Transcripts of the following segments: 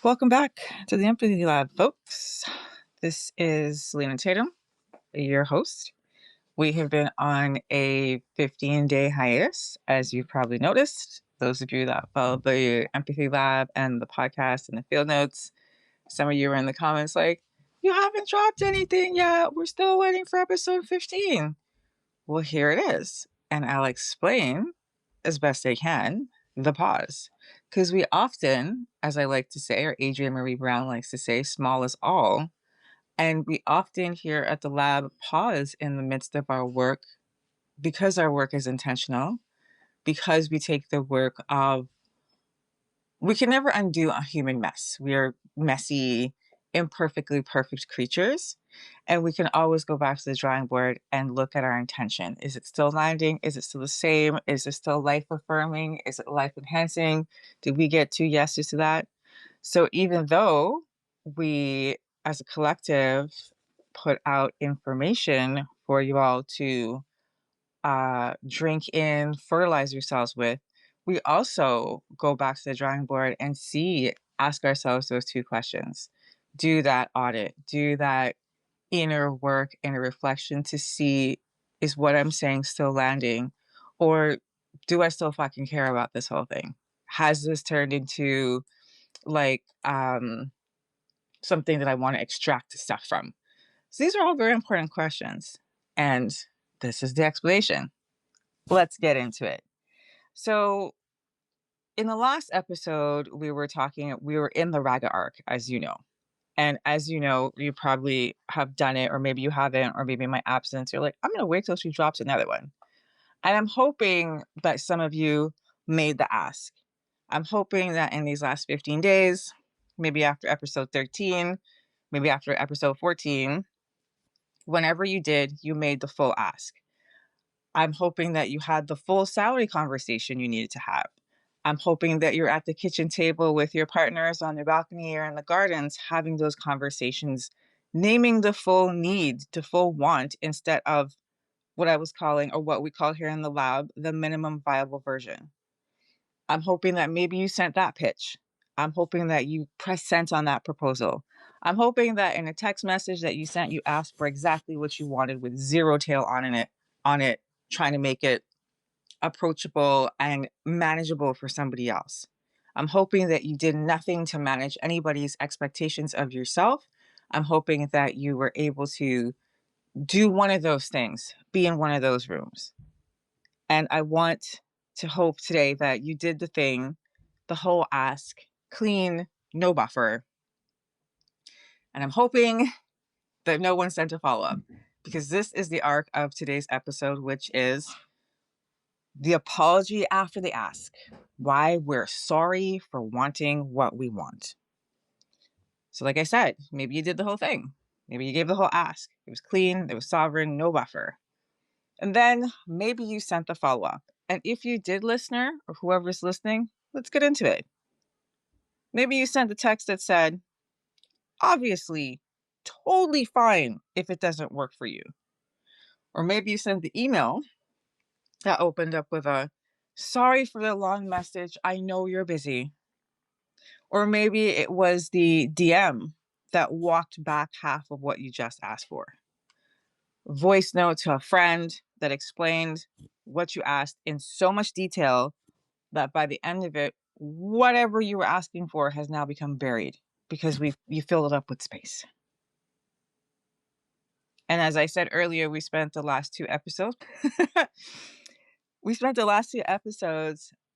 Welcome back to the Empathy Lab, folks. This is Selena Tatum, your host. We have been on a 15-day hiatus, as you've probably noticed. Those of you that follow the Empathy Lab and the podcast and the field notes, some of you were in the comments like, you haven't dropped anything yet. We're still waiting for episode 15. Well, here it is. And I'll explain as best I can the pause. Because we often, as I like to say, or Adrienne Marie Brown likes to say, small is all. And we often here at the lab pause in the midst of our work because our work is intentional, because we take the work of, we can never undo a human mess. We are messy, imperfectly perfect creatures. And we can always go back to the drawing board and look at our intention. Is it still landing? Is it still the same? Is it still life affirming? Is it life enhancing? Did we get 2 yeses to that? So even though we as a collective put out information for you all to drink in, fertilize yourselves with, we also go back to the drawing board and ask ourselves those 2 questions. Do that audit, do that inner work, inner reflection to see, is what I'm saying still landing? Or do I still fucking care about this whole thing? Has this turned into like something that I want to extract stuff from? So these are all very important questions. And this is the explanation. Let's get into it. So in the last episode, we were in the Raga arc, as you know. And as you know, you probably have done it, or maybe you haven't, or maybe in my absence, you're like, I'm going to wait till she drops another one. And I'm hoping that some of you made the ask. I'm hoping that in these last 15 days, maybe after episode 13, maybe after episode 14, whenever you did, you made the full ask. I'm hoping that you had the full salary conversation you needed to have. I'm hoping that you're at the kitchen table with your partners on the balcony or in the gardens having those conversations, naming the full need, the full want, instead of what I was calling, or what we call here in the lab, the minimum viable version. I'm hoping that maybe you sent that pitch. I'm hoping that you press sent on that proposal. I'm hoping that in a text message that you sent, you asked for exactly what you wanted with zero tail on it, trying to make it approachable and manageable for somebody else. I'm hoping that you did nothing to manage anybody's expectations of yourself. I'm hoping that you were able to do one of those things, be in one of those rooms. And I want to hope today that you did the thing, the whole ask, clean, no buffer. And I'm hoping that no one sent a follow-up, because this is the arc of today's episode, which is the apology after the ask. Why we're sorry for wanting what we want. So like I said, maybe you did the whole thing. Maybe you gave the whole ask. It was clean, it was sovereign, no buffer. And then maybe you sent the follow-up. And if you did, listener, or whoever's listening, let's get into it. Maybe you sent the text that said, obviously, totally fine if it doesn't work for you. Or maybe you sent the email that opened up with a, sorry for the long message, I know you're busy. Or maybe it was the DM that walked back half of what you just asked for. Voice note to a friend that explained what you asked in so much detail that by the end of it, whatever you were asking for has now become buried because you filled it up with space. And as I said earlier, we spent the last 2 episodes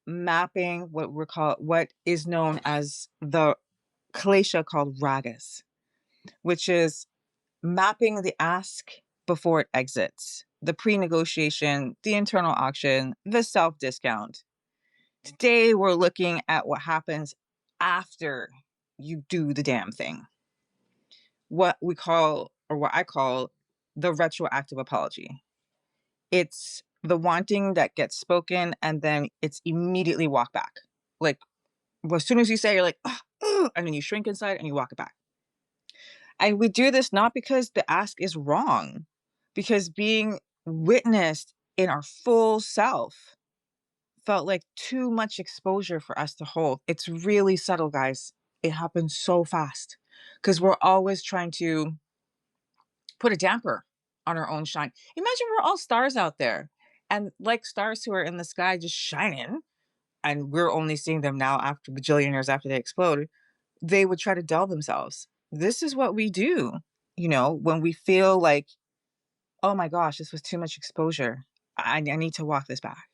mapping what is known as the klesha called ragas, which is mapping the ask before it exits, the pre-negotiation, the internal auction, the self-discount. Today, we're looking at what happens after you do the damn thing. What we call, or what I call, the retroactive apology. It's the wanting that gets spoken and then it's immediately walk back. Like, as soon as you say, you're like, and then you shrink inside and you walk it back. And we do this not because the ask is wrong, because being witnessed in our full self felt like too much exposure for us to hold. It's really subtle, guys. It happens so fast because we're always trying to put a damper on our own shine. Imagine we're all stars out there and like stars who are in the sky just shining, and we're only seeing them now after bajillion years after they explode. They would try to dull themselves. This is what we do, when we feel like, oh my gosh, this was too much exposure. I need to walk this back.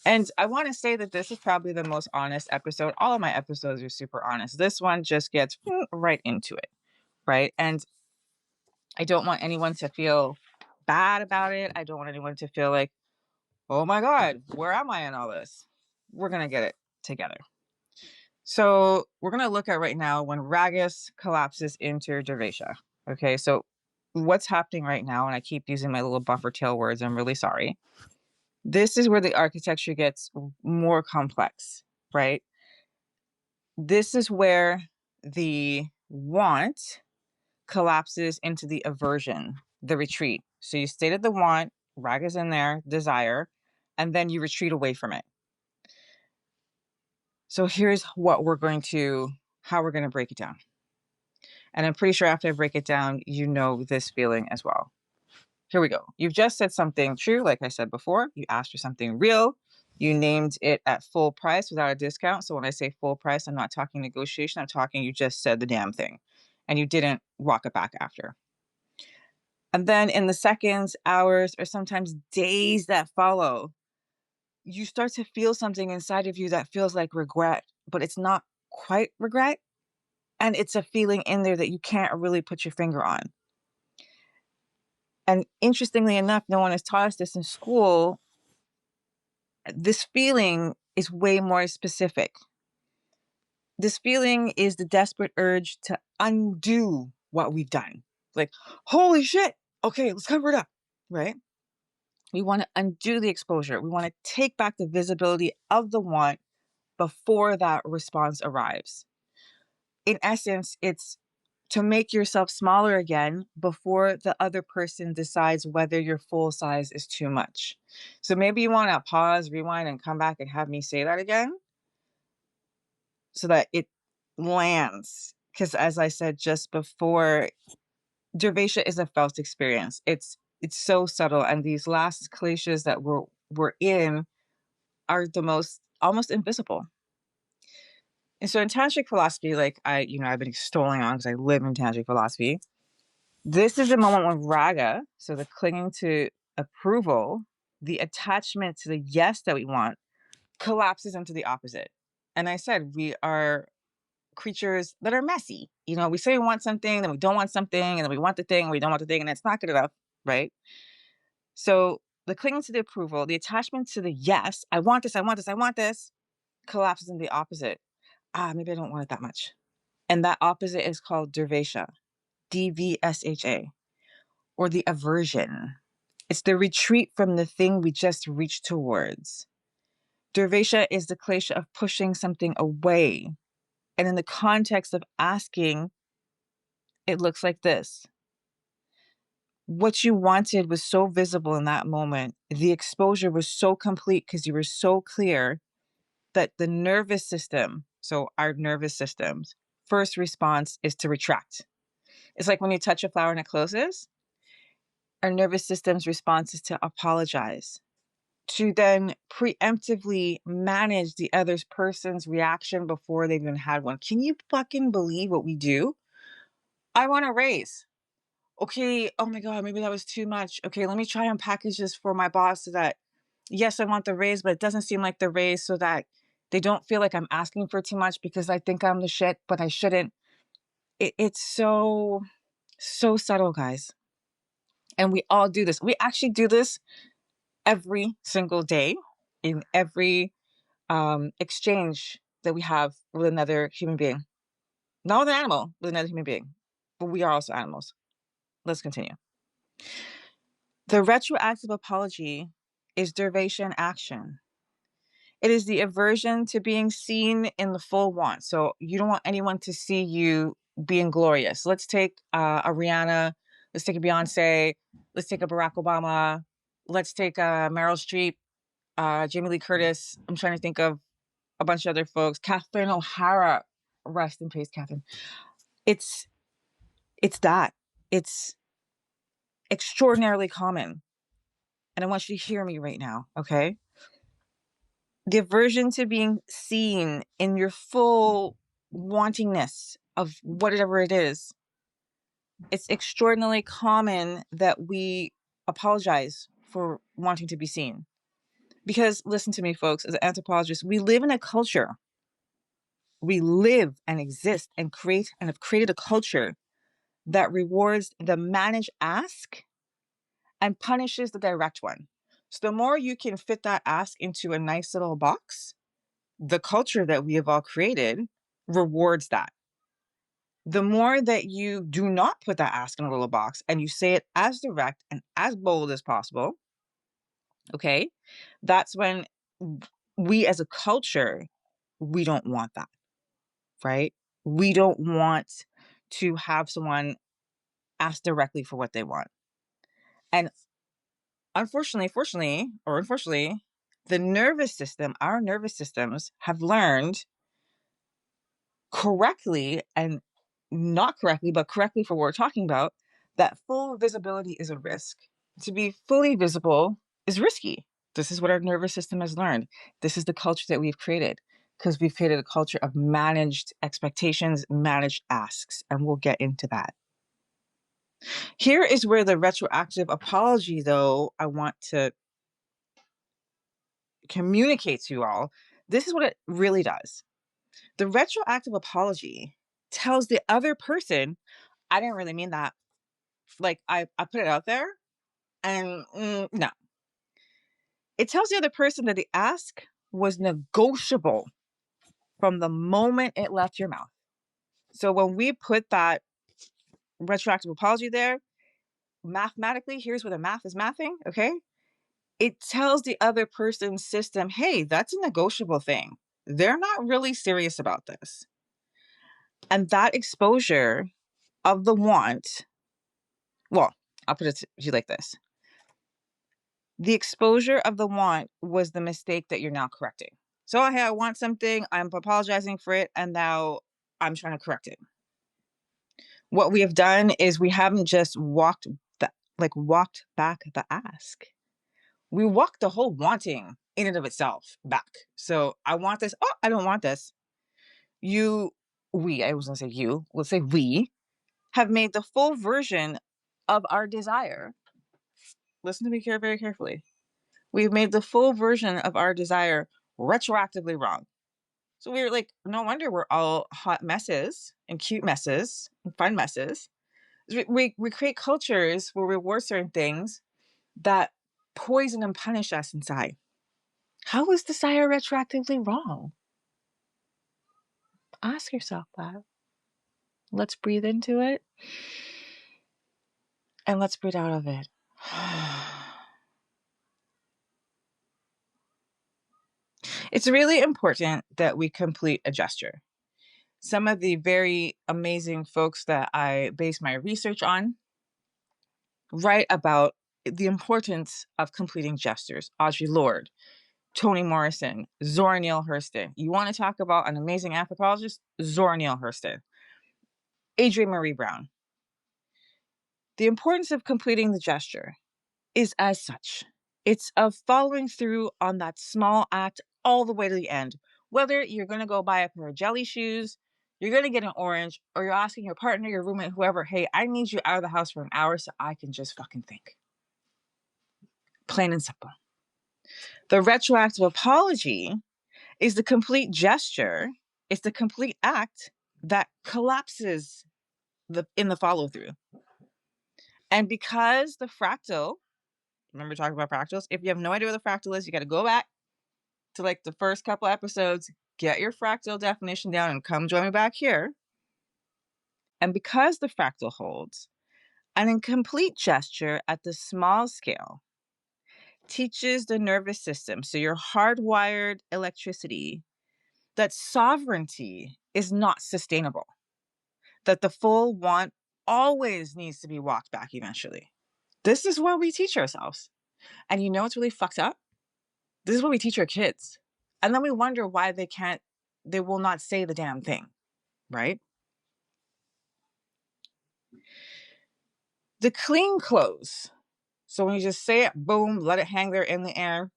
And I want to say that this is probably the most honest episode. All of my episodes are super honest. This one just gets right into it, right? And I don't want anyone to feel bad about it. I don't want anyone to feel like, oh my God, where am I in all this? We're going to get it together. So we're going to look at right now when Ragus collapses into Dervasia. Okay, so what's happening right now, and I keep using my little buffer tail words, I'm really sorry. This is where the architecture gets more complex, right? This is where the want collapses into the aversion, the retreat. So you stated the want, Ragus in there, desire, and then you retreat away from it. So here's how we're going to break it down. And I'm pretty sure after I break it down, you know this feeling as well. Here we go. You've just said something true, like I said before. You asked for something real. You named it at full price without a discount. So when I say full price, I'm not talking negotiation. I'm talking you just said the damn thing. And you didn't walk it back after. And then in the seconds, hours, or sometimes days that follow, you start to feel something inside of you that feels like regret, but it's not quite regret. And it's a feeling in there that you can't really put your finger on. And interestingly enough, no one has taught us this in school. This feeling is way more specific. This feeling is the desperate urge to undo what we've done. Like, holy shit. Okay, let's cover it up, right? We want to undo the exposure. We want to take back the visibility of the want before that response arrives. In essence, it's to make yourself smaller again before the other person decides whether your full size is too much. So maybe you want to pause, rewind, and come back and have me say that again so that it lands. Because as I said just before, Dervasia is a felt experience. It's so subtle, and these last cliches that we're in are the most almost invisible. And so in tantric philosophy, like I've been extolling on because I live in tantric philosophy. This is the moment when raga, so the clinging to approval, the attachment to the yes that we want, collapses into the opposite. And I said, we are creatures that are messy. We say we want something, then we don't want something, and then we want the thing, and we don't want the thing, and it's not good enough, right? So the clinging to the approval, the attachment to the yes, I want this, I want this, I want this, collapses into the opposite. Maybe I don't want it that much. And that opposite is called Dervasia, DVSHA, or the aversion. It's the retreat from the thing we just reached towards. Dervasia is the klesha of pushing something away. And in the context of asking, it looks like this. What you wanted was so visible in that moment. The exposure was so complete because you were so clear that the nervous system, so our nervous system's first response is to retract. It's like when you touch a flower and it closes. Our nervous system's response is to apologize, to then preemptively manage the other person's reaction before they've even had one. Can you fucking believe what we do? I want a raise. Okay, oh my God, maybe that was too much. Okay, let me try and package this for my boss so that, yes, I want the raise, but it doesn't seem like the raise, so that they don't feel like I'm asking for too much because I think I'm the shit, but I shouldn't. It's so subtle, guys. And we all do this. We actually do this every single day in every exchange that we have with another human being. Not with an animal, with another human being. But we are also animals. Let's continue. The retroactive apology is derivation action. It is the aversion to being seen in the full want. So you don't want anyone to see you being glorious. Let's take a Rihanna. Let's take a Beyonce. Let's take a Barack Obama. Let's take a Meryl Streep, Jamie Lee Curtis. I'm trying to think of a bunch of other folks. Catherine O'Hara. Rest in peace, Catherine. It's that. It's extraordinarily common. And I want you to hear me right now, okay? The aversion to being seen in your full wantingness of whatever it is. It's extraordinarily common that we apologize for wanting to be seen. Because listen to me, folks, as anthropologists, we live in a culture. We live and exist and create and have created a culture that rewards the managed ask and punishes the direct one. So the more you can fit that ask into a nice little box, the culture that we have all created rewards that. The more that you do not put that ask in a little box and you say it as direct and as bold as possible, okay, that's when we as a culture, we don't want that, right? We don't want to have someone ask directly for what they want. And unfortunately, the nervous system, our nervous systems have learned correctly and not correctly, but correctly for what we're talking about, that full visibility is a risk. To be fully visible is risky. This is what our nervous system has learned. This is the culture that we've created because we've created a culture of managed expectations, managed asks, and we'll get into that. Here is where the retroactive apology, though, I want to communicate to you all. This is what it really does. The retroactive apology tells the other person, I didn't really mean that. Like, I put it out there and no. It tells the other person that the ask was negotiable from the moment it left your mouth. So when we put that retroactive apology there, mathematically, here's where the math is mathing, okay? It tells the other person's system, hey, that's a negotiable thing. They're not really serious about this. And that exposure of the want, well, I'll put it to you like this. The exposure of the want was the mistake that you're now correcting. So, hey, I want something, I'm apologizing for it, and now I'm trying to correct it. What we have done is we haven't just walked back the ask. We walked the whole wanting in and of itself back. So I want this. Oh, I don't want this. I was going to say you, let's say we have made the full version of our desire. Listen to me here very carefully. We've made the full version of our desire retroactively wrong. So we're like, no wonder we're all hot messes and cute messes and fun messes. We create cultures where we reward certain things that poison and punish us inside. How is desire retroactively wrong? Ask yourself that. Let's breathe into it and let's breathe out of it. It's really important that we complete a gesture. Some of the very amazing folks that I base my research on write about the importance of completing gestures. Audre Lorde, Toni Morrison, Zora Neale Hurston. You want to talk about an amazing anthropologist? Zora Neale Hurston. Adrienne Marie Brown. The importance of completing the gesture is as such. It's of following through on that small act all the way to the end. Whether you're going to go buy a pair of jelly shoes, you're going to get an orange, or you're asking your partner, your roommate, whoever, hey, I need you out of the house for an hour so I can just fucking think. Plain and simple. The retroactive apology is the complete gesture, it's the complete act that collapses in the follow through. And because the fractal, remember talking about fractals? If you have no idea what the fractal is, you got to go back to like the first couple episodes, get your fractal definition down and come join me back here. And because the fractal holds, an incomplete gesture at the small scale teaches the nervous system, so your hardwired electricity, that sovereignty is not sustainable, that the full want always needs to be walked back eventually. This is what we teach ourselves. And you know what's really fucked up? This is what we teach our kids. And then we wonder why they will not say the damn thing. right? The clean clothes. So when you just say it, boom, let it hang there in the air,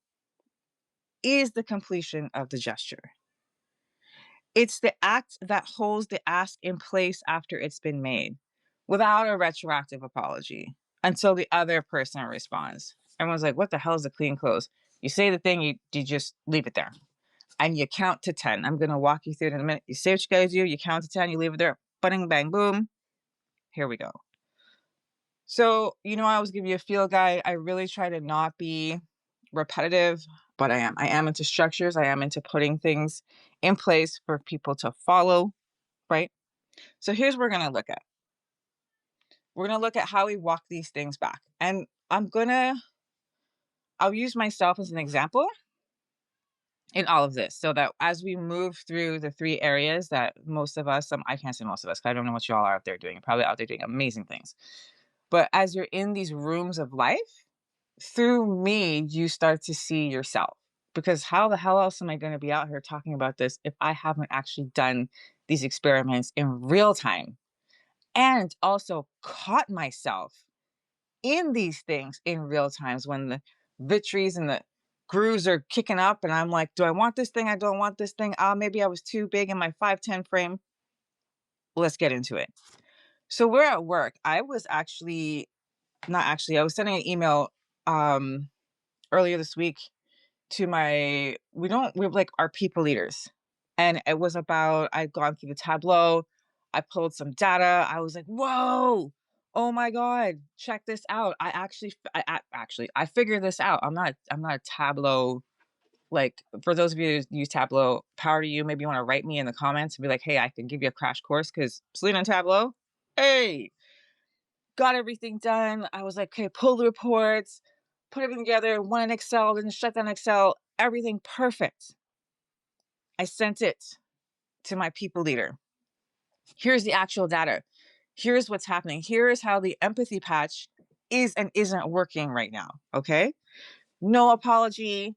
is the completion of the gesture. It's the act that holds the ask in place after it's been made without a retroactive apology until the other person responds. Everyone's like, what the hell is a clean close? You say the thing, you just leave it there and you count to 10. I'm going to walk you through it in a minute. You say what you guys do, you count to 10, you leave it there, bang, bang, boom. Here we go. So, I always give you a field guide. I really try to not be repetitive, but I am. I am into structures. I am into putting things in place for people to follow, right? So here's what we're going to look at. We're going to look at how we walk these things back. And I'll use myself as an example in all of this so that as we move through the three areas that most of us, I can't say most of us, because I don't know what y'all are out there doing. You're probably out there doing amazing things. But as you're in these rooms of life, through me, you start to see yourself. Because how the hell else am I going to be out here talking about this if I haven't actually done these experiments in real time and also caught myself in these things in real times when the victories and the grooves are kicking up and I'm like, do I want this thing? I don't want this thing. Maybe I was too big in my 5'10" frame. Let's get into it. So we're at work. I was I was sending an email earlier this week to we have like our people leaders. And it was about, I'd gone through the Tableau. I pulled some data. I was like, whoa, oh my God, check this out. I figured this out. I'm not a Tableau. Like, for those of you who use Tableau, power to you. Maybe you want to write me in the comments and be like, hey, I can give you a crash course because Selena and Tableau, hey, got everything done. I was like, okay, pull the reports, put everything together, one in Excel, then shut down Excel, everything perfect. I sent it to my people leader. Here's the actual data. Here's what's happening. Here's how the empathy patch is and isn't working right now. Okay. No apology.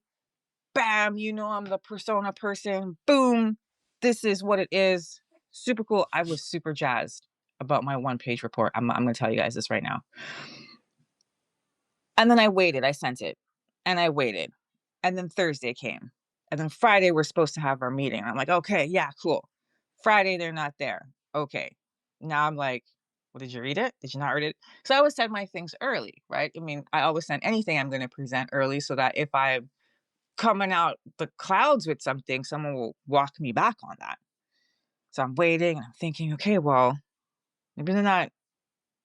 Bam. I'm the persona person. Boom. This is what it is. Super cool. I was super jazzed about my 1-page report. I'm going to tell you guys this right now. And then I waited. I sent it and I waited. And then Thursday came. And then Friday, we're supposed to have our meeting. I'm like, okay, yeah, cool. Friday, they're not there. Okay. Now I'm like, well, did you read it? Did you not read it? So I always send my things early, right? I mean, I always send anything I'm going to present early so that if I'm coming out the clouds with something, someone will walk me back on that. So I'm waiting and I'm thinking, okay, well, maybe they're not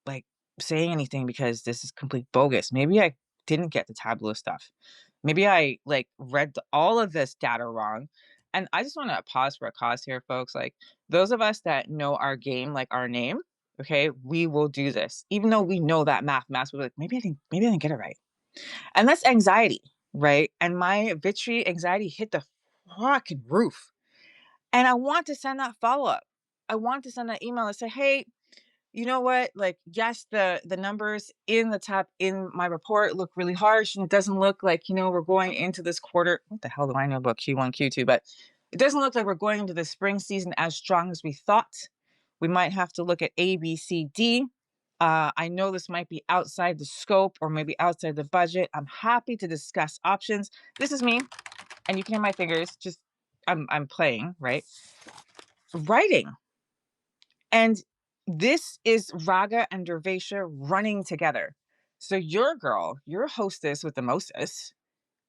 like saying anything because this is complete bogus. Maybe I didn't get the Tableau stuff. Maybe I read all of this data wrong. And I just want to pause for a cause here, folks. Like, those of us that know our game, like our name, okay, we will do this. Even though we know that math, we're like, maybe I didn't get it right. And that's anxiety, right? And my victory anxiety hit the fucking roof. And I want to send that follow-up. I want to send that email and say, hey, you know what? Like, yes, the numbers in my report look really harsh, and it doesn't look like, we're going into this quarter. What the hell do I know about Q1, Q2? But it doesn't look like we're going into the spring season as strong as we thought. We might have to look at A, B, C, D. I know this might be outside the scope or maybe outside the budget. I'm happy to discuss options. This is me, and you can hear my fingers. Just I'm playing, right? Writing. And this is Raga and Dervesha running together. So your girl, your hostess with the mostess,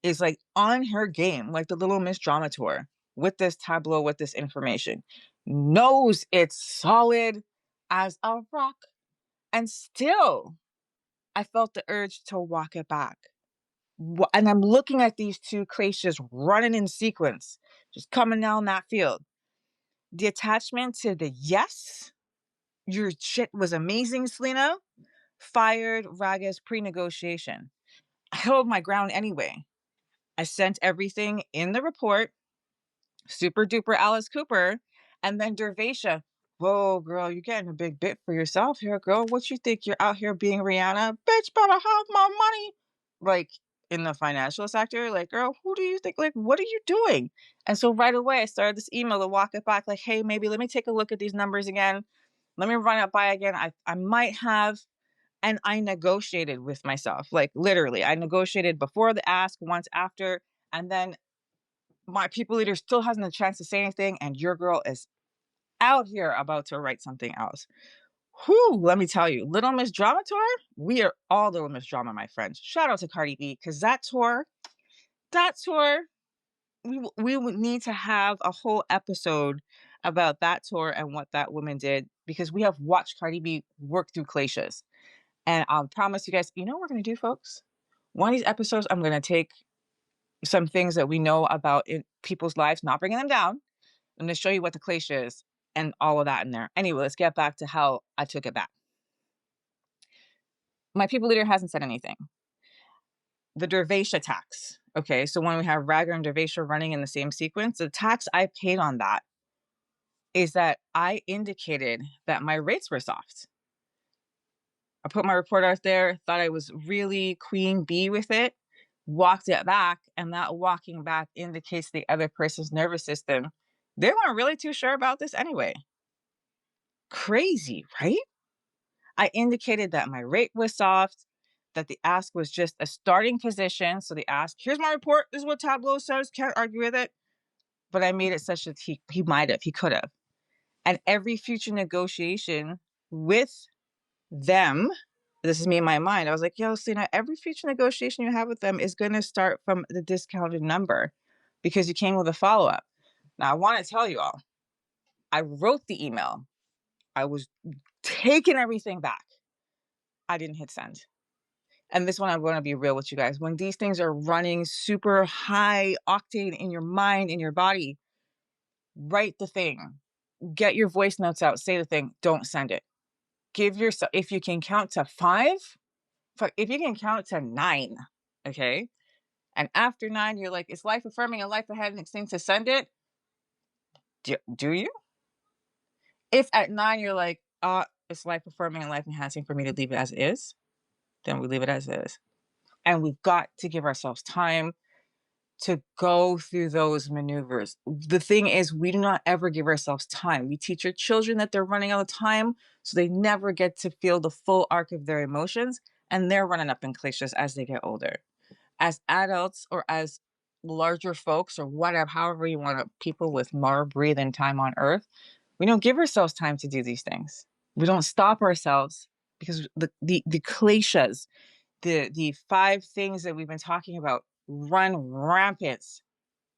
is like on her game, like the little Miss Drama Tour with this Tableau, with this information, knows it's solid as a rock. And still, I felt the urge to walk it back. And I'm looking at these two creatures running in sequence, just coming down that field. The attachment to the yes, your shit was amazing, Selena, fired Raga's pre-negotiation. I held my ground anyway. I sent everything in the report, super duper Alice Cooper, and then Dervesha. Whoa, girl, you're getting a big bit for yourself here, girl. What you think? You're out here being Rihanna? Bitch, better have my money. Like, in the financial sector. Like, girl, who do you think? Like, what are you doing? And so right away, I started this email to walk it back. Like, hey, maybe let me take a look at these numbers again. Let me run it by again. I might have. And I negotiated with myself. Like, literally, I negotiated before the ask, once after, and then my people leader still hasn't a chance to say anything, and your girl is out here about to write something else. Whew, let me tell you, Little Miss Drama Tour, we are all Little Miss Drama, my friends. Shout out to Cardi B, because that tour, we would need to have a whole episode about that tour and what that woman did, because we have watched Cardi B work through glaciers. And I'll promise you guys, you know what we're going to do, folks? One of these episodes, I'm going to take some things that we know about in people's lives, not bringing them down. I'm going to show you what the glacier is and all of that in there. Anyway, let's get back to how I took it back. My people leader hasn't said anything. The Dervasia tax. Okay, so when we have Ragger and Dervasia running in the same sequence, the tax I paid on that is that I indicated that my rates were soft. I put my report out there, thought I was really queen bee with it, walked it back, and that walking back indicates the other person's nervous system. They weren't really too sure about this anyway. Crazy, right? I indicated that my rate was soft, that the ask was just a starting position. So the ask, here's my report, this is what Tableau says, can't argue with it. But I made it such that he could have. And every future negotiation with them, this is me in my mind, I was like, yo, Selena, every future negotiation you have with them is going to start from the discounted number because you came with a follow-up. Now, I want to tell you all, I wrote the email. I was taking everything back. I didn't hit send. And this one, I'm going to be real with you guys. When these things are running super high octane in your mind, in your body, write the thing. Get your voice notes out. Say the thing. Don't send it. Give yourself, if you can count to 5, if you can count to 9, okay? And after 9, you're like, it's life affirming and life ahead and it's thing to send it. Do you? If at 9, you're like, it's life affirming and life enhancing for me to leave it as it is, then we leave it as it is. And we've got to give ourselves time to go through those maneuvers. The thing is, we do not ever give ourselves time. We teach our children that they're running out of time, so they never get to feel the full arc of their emotions, and they're running up in glaciers as they get older. As adults or as larger folks or whatever, however you want to, people with more breathing time on earth, we don't give ourselves time to do these things. We don't stop ourselves because the cliches, the 5 things that we've been talking about run rampant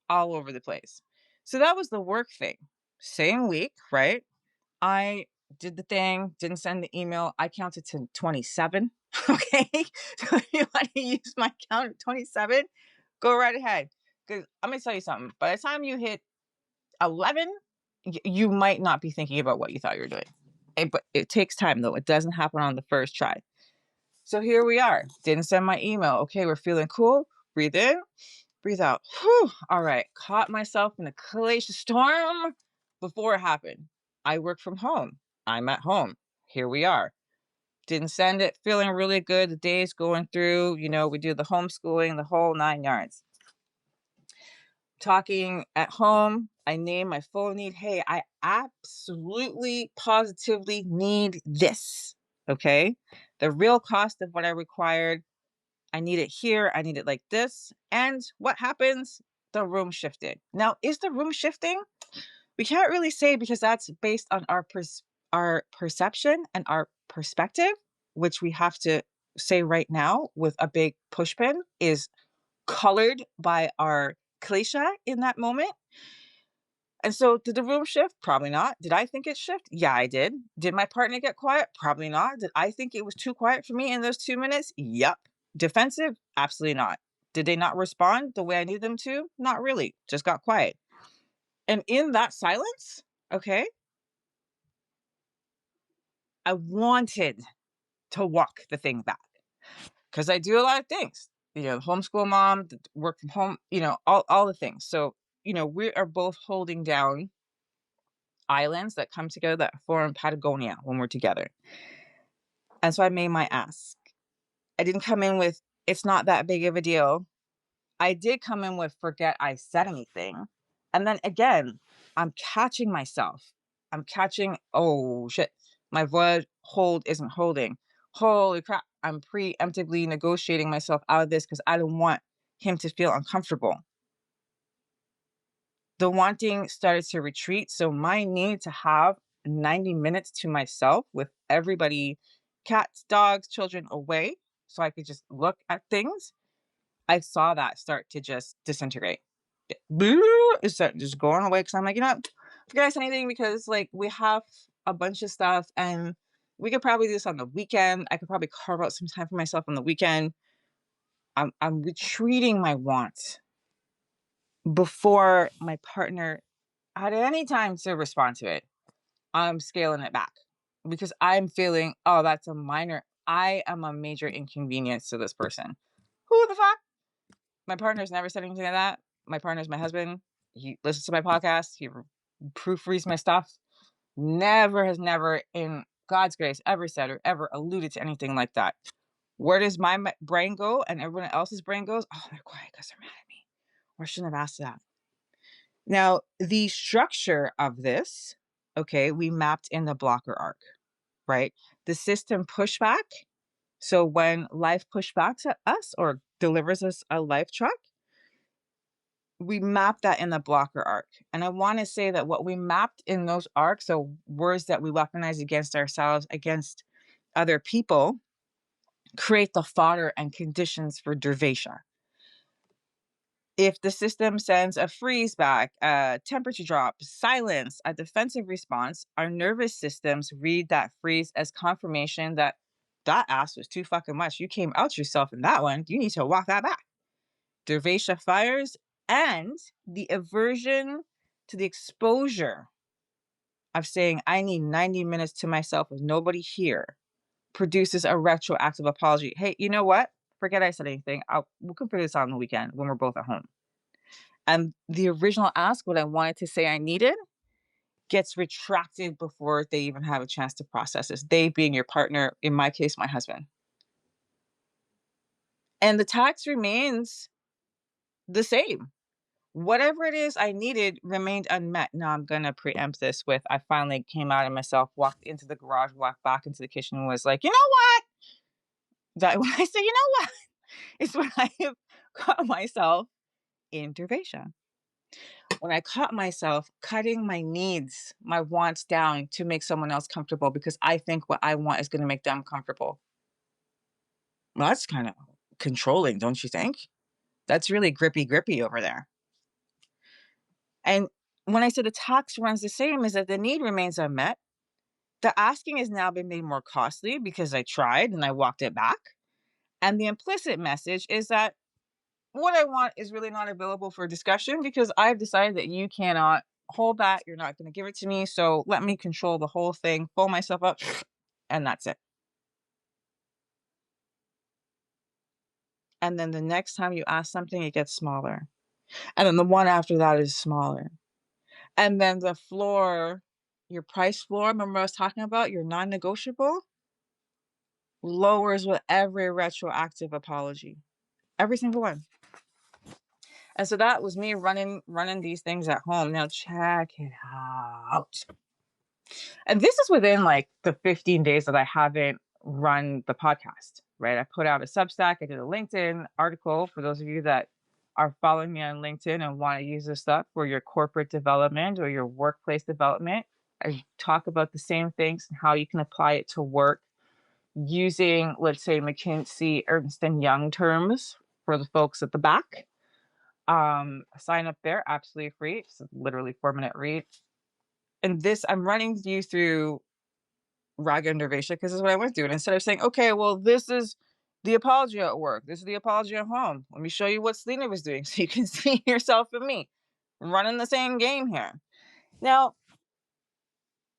all over the place. So that was the work thing. Same week, right? I did the thing, didn't send the email. I counted to 27. Okay. So if you want to use my count of 27, go right ahead. Because I'm going to tell you something. By the time you hit 11, you might not be thinking about what you thought you were doing. But it takes time, though. It doesn't happen on the first try. So here we are. Didn't send my email. Okay, we're feeling cool. Breathe in, breathe out. Whew. All right. Caught myself in a glacial storm before it happened. I work from home. I'm at home. Here we are. Didn't send it. Feeling really good. The day's going through. We do the homeschooling, the whole 9 yards. Talking at home. I name my full need. Hey, I absolutely, positively need this. Okay. The real cost of what I required. I need it here. I need it like this. And what happens? The room shifted. Now, is the room shifting? We can't really say because that's based on our perception and our perspective, which we have to say right now with a big push pin is colored by our klesha in that moment. And so did the room shift? Probably not. Did I think it shift? Yeah, I did. Did my partner get quiet? Probably not. Did I think it was too quiet for me in those 2 minutes? Yep. Defensive? Absolutely not. Did they not respond the way I needed them to? Not really. Just got quiet. And in that silence, okay, I wanted to walk the thing back because I do a lot of things. Homeschool mom, work from home, all the things. So, we are both holding down islands that come together that form Patagonia when we're together. And so I made my ask. I didn't come in with It's not that big of a deal. I did come in with forget I said anything. And then again, I'm catching myself. I'm catching, oh shit, my word hold isn't holding. Holy crap. I'm preemptively negotiating myself out of this because I don't want him to feel uncomfortable. The wanting started to retreat. So my need to have 90 minutes to myself with everybody, cats, dogs, children away, so I could just look at things, I saw that start to just disintegrate. It's just going away because I'm like, you know what? Forget I said anything because like we have a bunch of stuff and we could probably do this on the weekend. I could probably carve out some time for myself on the weekend. I'm retreating my wants before my partner had any time to respond to it. I'm scaling it back because I'm feeling, oh, that's a minor. I am a major inconvenience to this person. Who the fuck? My partner's never said anything like that. My partner's my husband. He listens to my podcast. He proofreads my stuff. Never in God's grace ever said or ever alluded to anything like that. Where does my brain go and everyone else's brain goes? Oh, they're quiet because they're mad at me. Or I shouldn't have asked that. Now, the structure of this, okay, we mapped in the blocker arc, right? The system pushback. So when life pushbacks at us or delivers us a life truck, we mapped that in the blocker arc. And I want to say that what we mapped in those arcs, so words that we weaponize against ourselves, against other people, create the fodder and conditions for dervasha. If the system sends a freeze back, a temperature drop, silence, a defensive response, our nervous systems read that freeze as confirmation that that ass was too fucking much. You came out yourself in that one. You need to walk that back. Dervasha fires, and the aversion to the exposure of saying, I need 90 minutes to myself with nobody here, produces a retroactive apology. Hey, you know what? Forget I said anything. We can figure this out on the weekend when we're both at home. And the original ask, what I wanted to say I needed, gets retracted before they even have a chance to process this. They being your partner, in my case, my husband. And the tax remains the same. Whatever it is I needed remained unmet. Now I'm going to preempt this with, I finally came out of myself, walked into the garage, walked back into the kitchen and was like, you know what? That when I say, you know what? It's when I have caught myself in dervation. When I caught myself cutting my needs, my wants down to make someone else comfortable because I think what I want is going to make them comfortable. Well, that's kind of controlling, don't you think? That's really grippy over there. And when I said the tax runs the same, is that the need remains unmet. The asking has now been made more costly because I tried and I walked it back. And the implicit message is that what I want is really not available for discussion because I've decided that you cannot hold that. You're not going to give it to me. So let me control the whole thing, pull myself up, and that's it. And then the next time you ask something, it gets smaller. And then the one after that is smaller. And then the floor, your price floor, remember I was talking about, your non-negotiable, lowers with every retroactive apology. Every single one. And so that was me running these things at home. Now check it out. And this is within like the 15 days that I haven't run the podcast, right? I put out a Substack. I did a LinkedIn article for those of you that are following me on LinkedIn and want to use this stuff for your corporate development or your workplace development. I talk about the same things and how you can apply it to work using, let's say, McKinsey, Ernst & Young terms for the folks at the back. Sign up there, absolutely free. It's literally 4-minute read. And this, I'm running you through Raga and Dervasha because this is what I went through. And instead of saying, okay, well, this is the apology at work, this is the apology at home, let me show you what Selena was doing so you can see yourself in me. I'm running the same game here. Now,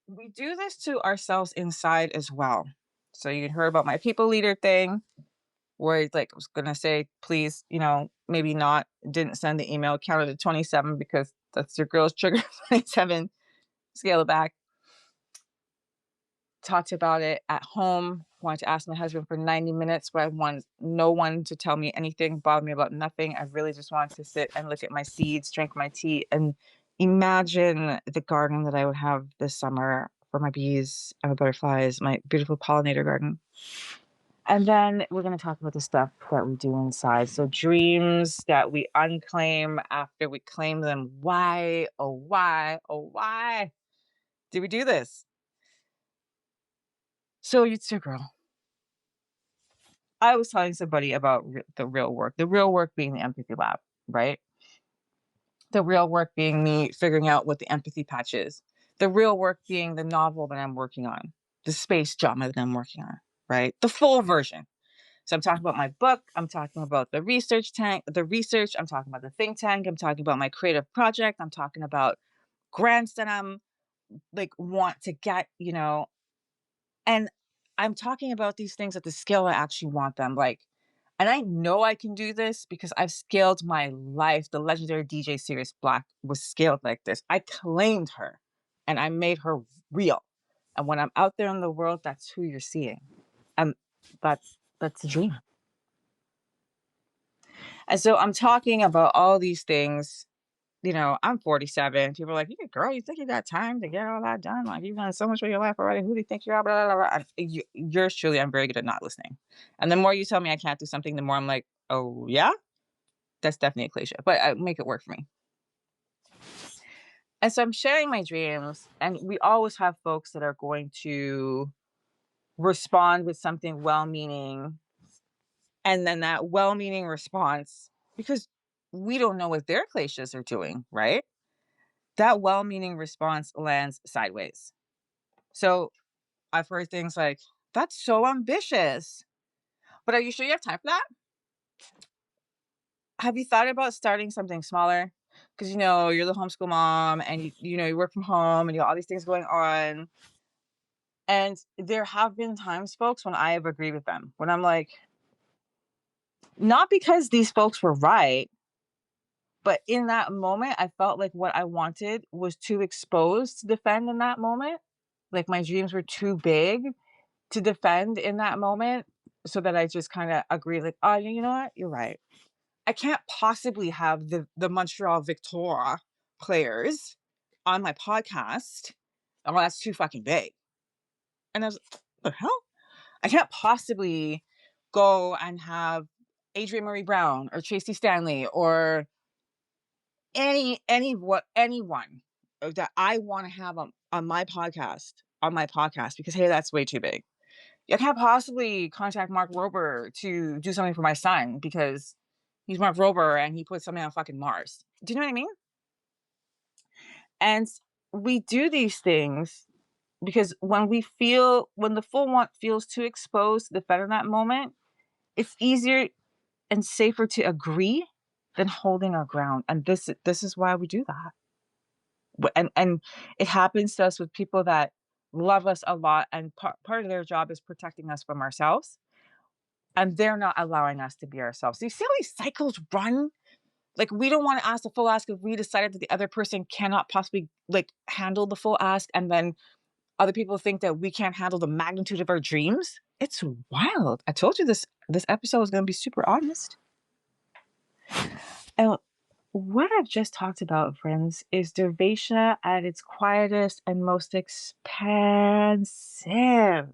we do this to ourselves inside as well. So you heard about my people leader thing where it's like, I was going to say, please, maybe not, didn't send the email, counted to 27 because that's your girl's trigger, 27, scale it back. Talked about it at home wanted to ask my husband for 90 minutes where I want no one to tell me anything, bother me about nothing. I really just wanted to sit and look at my seeds, drink my tea, and imagine the garden that I would have this summer for my bees and my butterflies, my beautiful pollinator garden. And then we're going to talk about the stuff that we do inside. So, dreams that we unclaim after we claim them. Why? Oh, why? Oh, why do we do this? So, it's your girl. I was telling somebody about the real work being the empathy lab, right? The real work being me figuring out what the empathy patch is. The real work being the novel that I'm working on, the space drama that I'm working on, right? The full version. So I'm talking about my book. I'm talking about the research tank, the research. I'm talking about the think tank. I'm talking about my creative project. I'm talking about grants that I'm like want to get, and I'm talking about these things at the scale I actually want them. Like, and I know I can do this because I've scaled my life. The legendary DJ Sirius Black was scaled like this. I claimed her and I made her real. And when I'm out there in the world, that's who you're seeing. And that's a dream. And so I'm talking about all these things. I'm 47. People are like, you girl, you think you got time to get all that done? Like, you've done so much for your life already. Who do you think you are? Blah, blah, blah, blah. Yours truly, I'm very good at not listening. And the more you tell me I can't do something, the more I'm like, oh, yeah? That's definitely a cliche, but I make it work for me. And so I'm sharing my dreams, and we always have folks that are going to respond with something well-meaning. And then that well-meaning response, because we don't know what their cliches are doing, right? That well-meaning response lands sideways. So I've heard things like, that's so ambitious. But are you sure you have time for that? Have you thought about starting something smaller? Because, you're the homeschool mom and, you work from home and you got all these things going on. And there have been times, folks, when I have agreed with them, when I'm like, not because these folks were right, but in that moment, I felt like what I wanted was too exposed to defend in that moment. Like my dreams were too big to defend in that moment, so that I just kind of agreed, like, oh, you know what? You're right. I can't possibly have the Montreal Victoria players on my podcast. Oh, that's too fucking big. And I was, what the hell? I can't possibly go and have Adrienne Marie Brown or Tracy Stanley or anyone that I want to have on my podcast because, hey, that's way too big. I can't possibly contact Mark Rober to do something for my son because he's Mark Rober and he put something on fucking Mars. Do you know what I mean? And we do these things because when the full want feels too exposed to defend in that moment, it's easier and safer to agree than holding our ground. And this is why we do that. And it happens to us with people that love us a lot, and part of their job is protecting us from ourselves, and they're not allowing us to be ourselves. So you see how these cycles run? Like, we don't want to ask the full ask if we decided that the other person cannot possibly handle the full ask, and then other people think that we can't handle the magnitude of our dreams. It's wild. I told you this episode was going to be super honest. And what I've just talked about, friends, is Dervasia at its quietest and most expansive.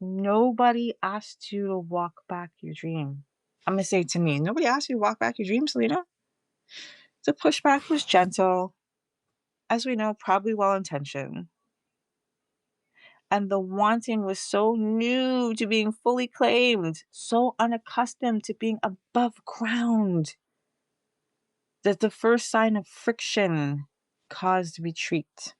Nobody asked you to walk back your dream. I'm going to say it to me. Nobody asked you to walk back your dream, Selena. The pushback was gentle, as we know, probably well-intentioned. And the wanting was so new to being fully claimed, so unaccustomed to being above ground, that the first sign of friction caused retreat.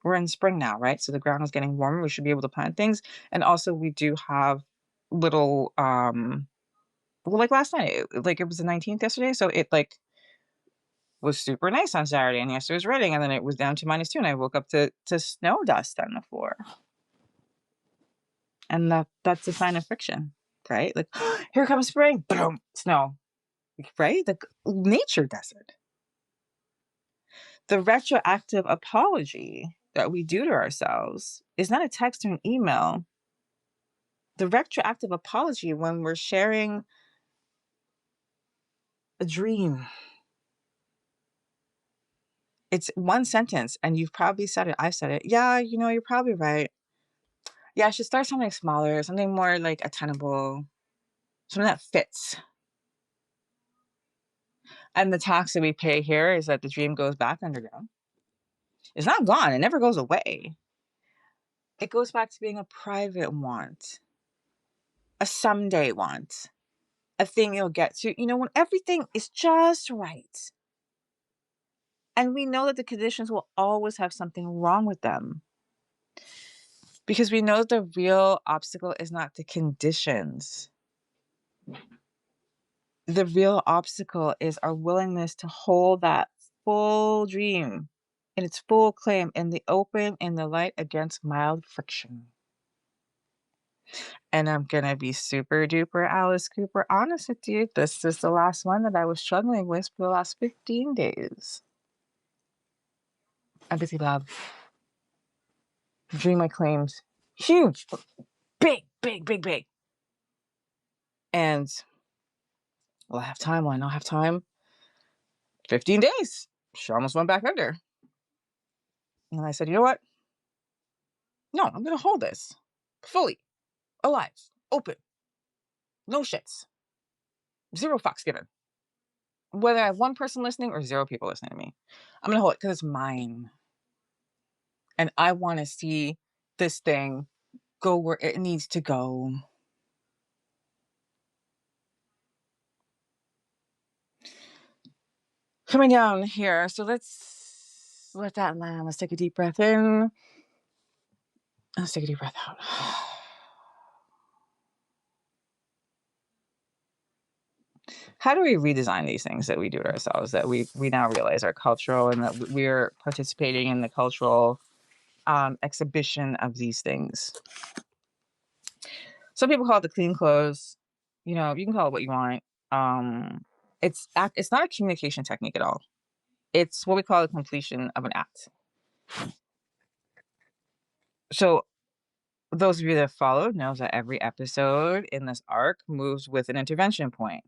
We're in spring now, right? So the ground is getting warmer. We should be able to plant things. And also we do have little, like last night, it was the 19th yesterday. So it was super nice on Saturday, and yesterday was raining, and then it was down to -2, and I woke up to snow dust on the floor. And that's a sign of friction, right? Like, here comes spring, boom, snow, right? Nature does it. The retroactive apology that we do to ourselves is not a text or an email. The retroactive apology, when we're sharing a dream, it's one sentence and you've probably said it. I've said it. Yeah, you're probably right. Yeah, I should start something smaller, something more like attainable, something that fits. And the tax that we pay here is that the dream goes back underground. It's not gone. It never goes away. It goes back to being a private want, a someday want, a thing you'll get to, when everything is just right. And we know that the conditions will always have something wrong with them, because we know the real obstacle is not the conditions. The real obstacle is our willingness to hold that full dream in its full claim in the open, in the light, against mild friction. And I'm going to be super duper Alice Cooper honest with you. This is the last one that I was struggling with for the last 15 days. Empathy, love. Dream I claimed. Huge. Big, big, big, big. And will I have time? Will I not have time? 15 days. She almost went back under. And I said, you know what? No, I'm going to hold this fully, alive, open, no shits, zero fucks given. Whether I have one person listening or zero people listening to me, I'm going to hold it because it's mine. And I want to see this thing go where it needs to go. Coming down here. So let's let that land. Let's take a deep breath in. Let's take a deep breath out. How do we redesign these things that we do to ourselves, that we now realize are cultural, and that we're participating in the cultural exhibition of these things? Some people call it the clean clothes. You can call it what you want. It's not a communication technique at all. It's what we call the completion of an act. So those of you that followed knows that every episode in this arc moves with an intervention point.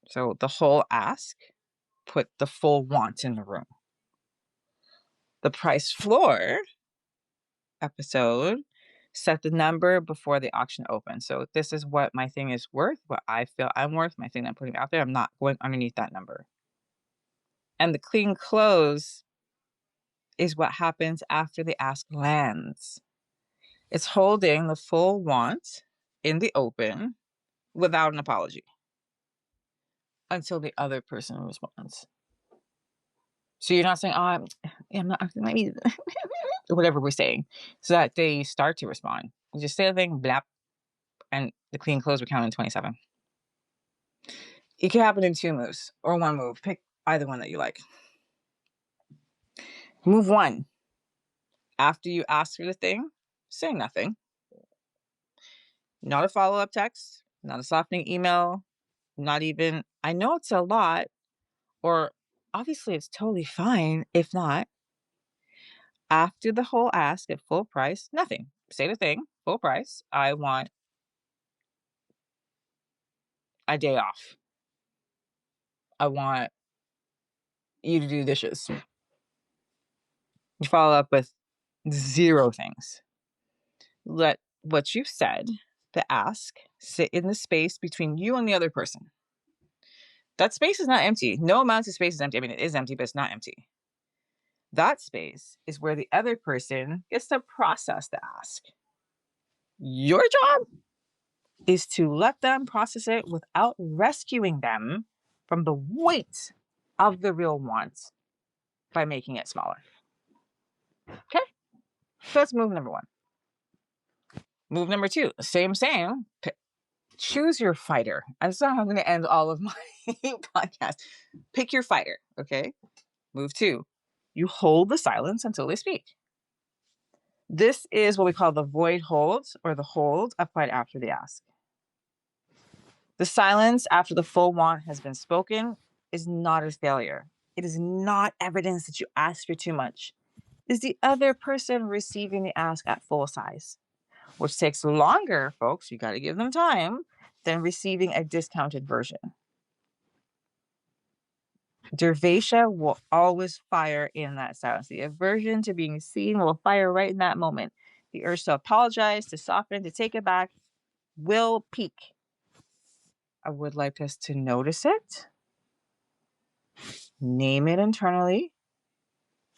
So the whole ask put the full want in the room. The price floor episode set the number before the auction opened. So this is what my thing is worth, what I feel I'm worth, my thing that I'm putting out there. I'm not going underneath that number. And the clean close is what happens after the ask lands. It's holding the full want in the open without an apology until the other person responds. So you're not saying, oh, I'm not, whatever we're saying, so that they start to respond. You just say a thing, blap, and the clean close will count in 27. It can happen in 2 moves or 1 move. Pick either one that you like. Move 1. After you ask for the thing, say nothing. Not a follow-up text, not a softening email, not even, I know it's a lot, or obviously it's totally fine if not. After the whole ask at full price, nothing. Say the thing, full price. I want a day off. I want you to do dishes. You follow up with 0 things. Let what you've said, the ask, sit in the space between you and the other person. That space is not empty. No amount of space is empty. I mean, it is empty, but it's not empty. That space is where the other person gets to process the ask. Your job is to let them process it without rescuing them from the weight of the real want by making it smaller. Okay? So that's move number 1. Move number 2, same. Choose your fighter. That's not how I'm going to end all of my podcasts. Pick your fighter, okay? Move 2, you hold the silence until they speak. This is what we call the void hold, or the hold applied after the ask. The silence after the full want has been spoken is not a failure. It is not evidence that you asked for too much. Is the other person receiving the ask at full size? which takes longer, folks, you got to give them time, than receiving a discounted version. Dervatia will always fire in that silence. The aversion to being seen will fire right in that moment. The urge to apologize, to soften, to take it back will peak. I would like us to notice it, name it internally,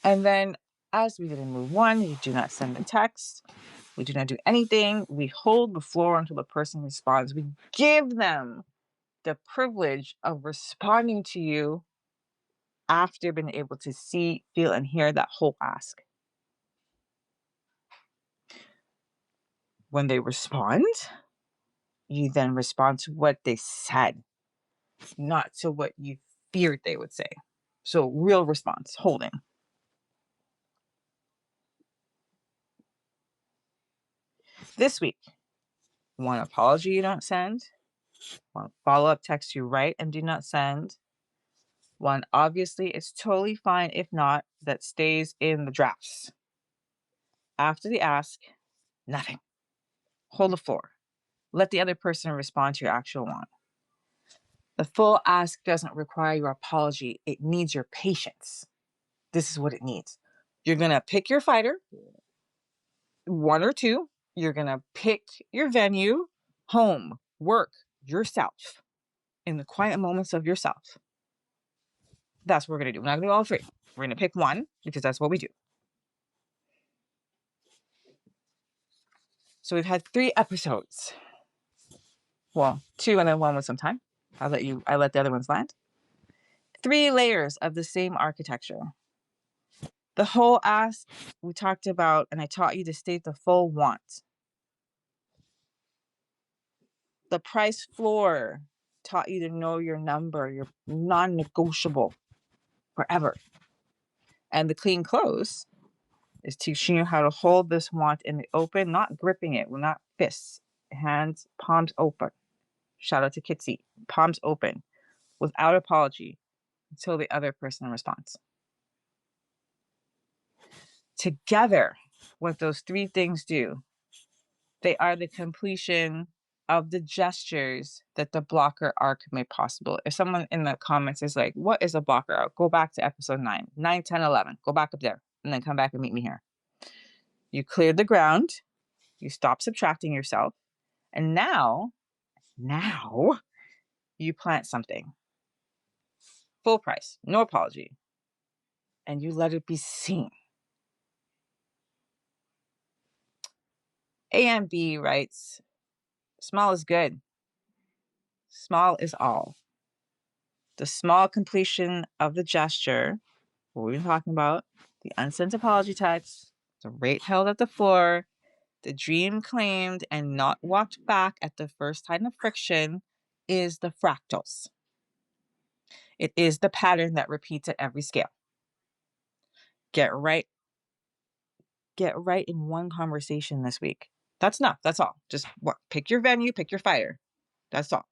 and then as we did in move 1, we do not send a text. We do not do anything. We hold the floor until the person responds. We give them the privilege of responding to you after being able to see, feel, and hear that whole ask. When they respond, you then respond to what they said, not to what you feared they would say. So real response, holding. This week, one apology you don't send, one follow-up text you write and do not send, one obviously it's totally fine if not, that stays in the drafts. After the ask, nothing. Hold the floor. Let the other person respond to your actual want. The full ask doesn't require your apology. It needs your patience. This is what it needs. You're going to pick your fighter, 1 or 2. You're going to pick your venue, home, work, yourself, in the quiet moments of yourself. That's what we're going to do. We're not going to do all 3. We're going to pick 1 because that's what we do. So we've had 3 episodes. Well, 2 and then 1 with some time. I let the other ones land. 3 layers of the same architecture. The whole ask we talked about, and I taught you to state the full want. The price floor taught you to know your number, your non-negotiable forever. And the clean close is teaching you how to hold this want in the open, not gripping it. We're not fists, hands, palms open. Shout out to Kitsy. Palms open, without apology, until the other person responds. Together, what those 3 things do, they are the completion of the gestures that the blocker arc made possible. If someone in the comments is like, what is a blocker arc? Go back to episode 9, 10, 11. Go back up there and then come back and meet me here. You cleared the ground. You stop subtracting yourself. And now you plant something. Full price, no apology. And you let it be seen. AMB writes, small is good. Small is all. The small completion of the gesture, what we've been talking about, the unsent apology text, the rate held at the floor, the dream claimed and not walked back at the first time of friction, is the fractals. It is the pattern that repeats at every scale. Get right in one conversation this week. That's enough. That's all. Just pick your venue, pick your fighter. That's all.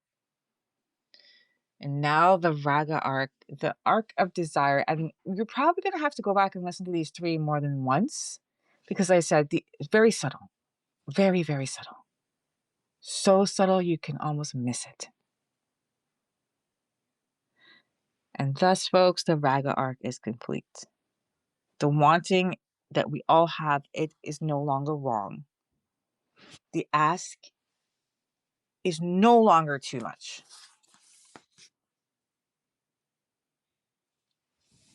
And now the raga arc, the arc of desire. And you're probably going to have to go back and listen to these 3 more than once, because I said it's very subtle, very, very subtle. So subtle you can almost miss it. And thus, folks, the raga arc is complete. The wanting that we all have, it is no longer wrong. The ask is no longer too much.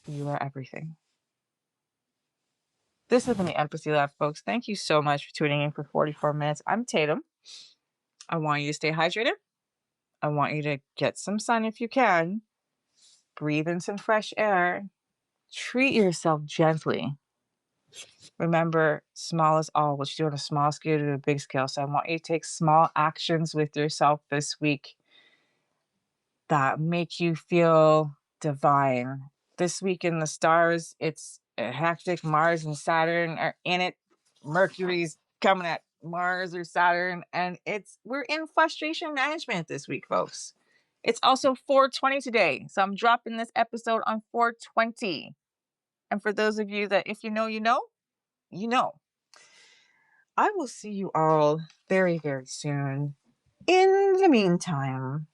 You are everything. This has been the Empathy Lab, folks. Thank you so much for tuning in for 44 minutes. I'm Tatum. I want you to stay hydrated. I want you to get some sun if you can. Breathe in some fresh air. Treat yourself gently. Remember, small is all. What you do on a small scale to a big scale. So I want you to take small actions with yourself this week that make you feel divine. This week in the stars, it's a hectic. Mars and Saturn are in it. Mercury's coming at Mars or Saturn, and we're in frustration management this week, folks. It's also 420 today, so I'm dropping this episode on 420. And for those of you that if you know, you know, you know. I will see you all very, very soon. In the meantime,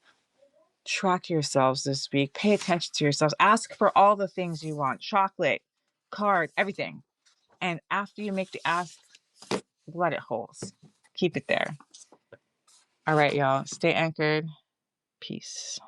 track yourselves this week. Pay attention to yourselves. Ask for all the things you want: chocolate, card, everything. And after you make the ask, let it holes. Keep it there. All right, y'all. Stay anchored. Peace.